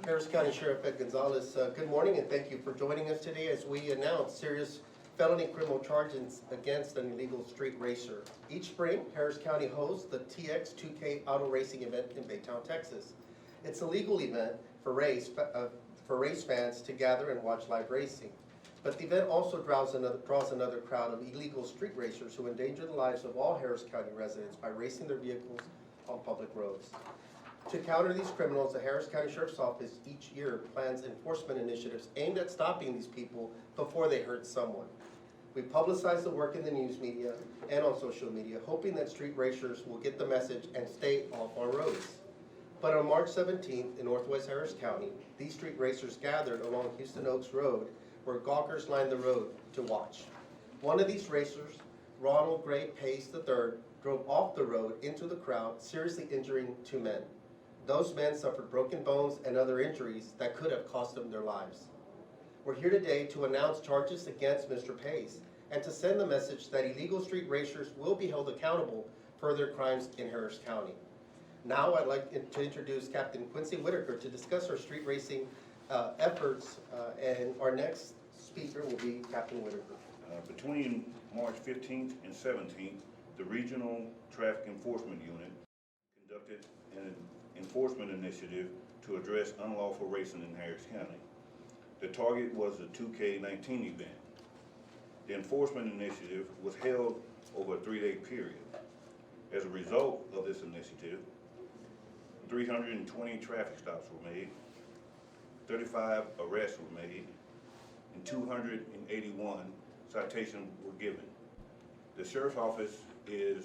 Harris County Sheriff Ed Gonzalez, good morning and thank you for joining us today as we announce serious felony criminal charges against an illegal street racer. Each spring, Harris County hosts the TX2K auto racing event in Baytown, Texas. It's a legal event for race fans to gather and watch live racing. But the event also draws another crowd of illegal street racers who endanger the lives of all Harris County residents by racing their vehicles on public roads. To counter these criminals, the Harris County Sheriff's Office each year plans enforcement initiatives aimed at stopping these people before they hurt someone. We publicize the work in the news media and on social media, hoping that street racers will get the message and stay off our roads. But on March 17th in Northwest Harris County, these street racers gathered along Houston Oaks Road where gawkers lined the road to watch. One of these racers, Ronald Gray Pace III, drove off the road into the crowd, seriously injuring two men. Those men suffered broken bones and other injuries that could have cost them their lives. We're here today to announce charges against Mr. Pace and to send the message that illegal street racers will be held accountable for their crimes in Harris County. Now I'd like to introduce Captain Quincy Whitaker to discuss our street racing efforts, and our next speaker will be Captain Whitaker. Between March 15th and 17th, the Regional Traffic Enforcement Unit conducted an enforcement initiative to address unlawful racing in Harris County. The target was the 2K19 event. The enforcement initiative was held over a 3-day period. As a result of this initiative, 320 traffic stops were made, 35 arrests were made, and 281 citations were given. The Sheriff's Office is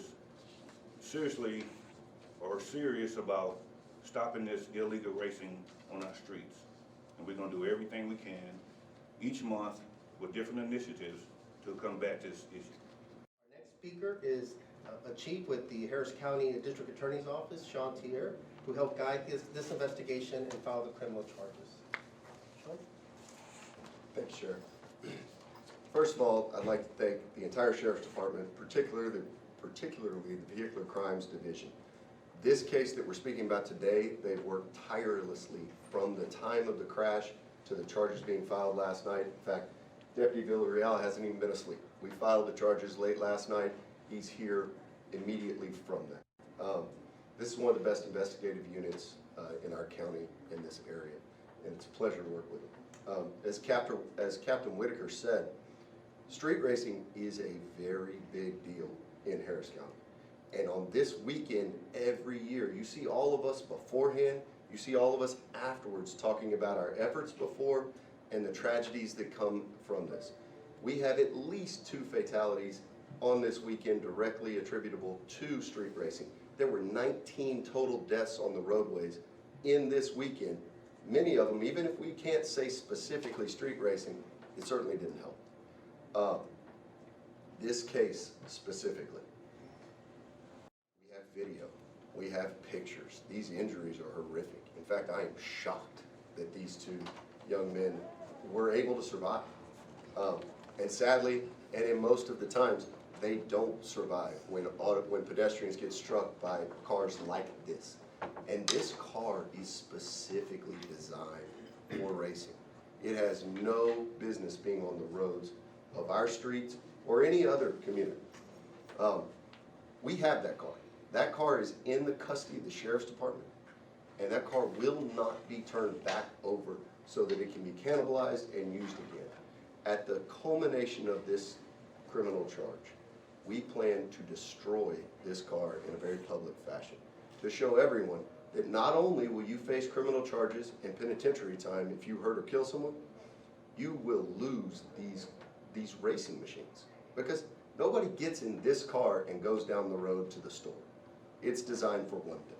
serious about stopping this illegal racing on our streets. And we're going to do everything we can each month with different initiatives to combat this issue. Our next speaker is a chief with the Harris County District Attorney's Office, Sean Tier, who helped guide this investigation and file the criminal charges. Sean? Thank you, Sheriff. First of all, I'd like to thank the entire Sheriff's Department, particularly the Vehicular Crimes Division. This case that we're speaking about today, they've worked tirelessly from the time of the crash to the charges being filed last night. In fact, Deputy Villarreal hasn't even been asleep. We filed the charges late last night. He's here immediately from that. This is one of the best investigative units in our county in this area, and it's a pleasure to work with him. As Captain Whitaker said, street racing is a very big deal in Harris County. And on this weekend, every year, you see all of us beforehand, you see all of us afterwards talking about our efforts before and the tragedies that come from this. We have at least 2 fatalities on this weekend directly attributable to street racing. There were 19 total deaths on the roadways in this weekend. Many of them, even if we can't say specifically street racing, it certainly didn't help. This case specifically, we have video, we have pictures. These injuries are horrific. In fact, I am shocked that these 2 young men were able to survive. And sadly, and in most of the times, they don't survive when pedestrians get struck by cars like this. And this car is specifically designed for racing. It has no business being on the roads of our streets or any other community. We have that car. That car is in the custody of the Sheriff's Department, and that car will not be turned back over so that it can be cannibalized and used again. At the culmination of this criminal charge, we plan to destroy this car in a very public fashion to show everyone that not only will you face criminal charges and penitentiary time if you hurt or kill someone, you will lose these racing machines, because nobody gets in this car and goes down the road to the store. It's designed for one thing.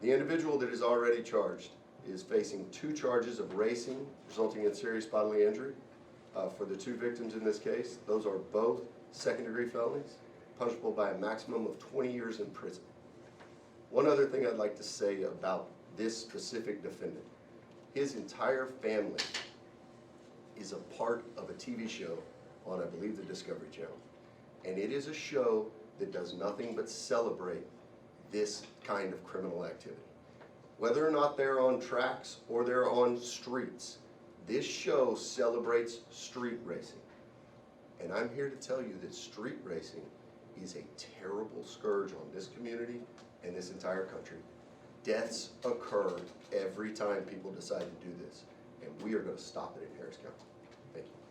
The individual that is already charged is facing 2 charges of racing resulting in serious bodily injury. For the 2 victims in this case, those are both second-degree felonies, punishable by a maximum of 20 years in prison. One other thing I'd like to say about this specific defendant, his entire family is a part of a TV show on, I believe, the Discovery Channel. And it is a show that does nothing but celebrate this kind of criminal activity. Whether or not they're on tracks or they're on streets, this show celebrates street racing. And I'm here to tell you that street racing is a terrible scourge on this community and this entire country. Deaths occur every time people decide to do this, and we are going to stop it in Harris County. Thank you.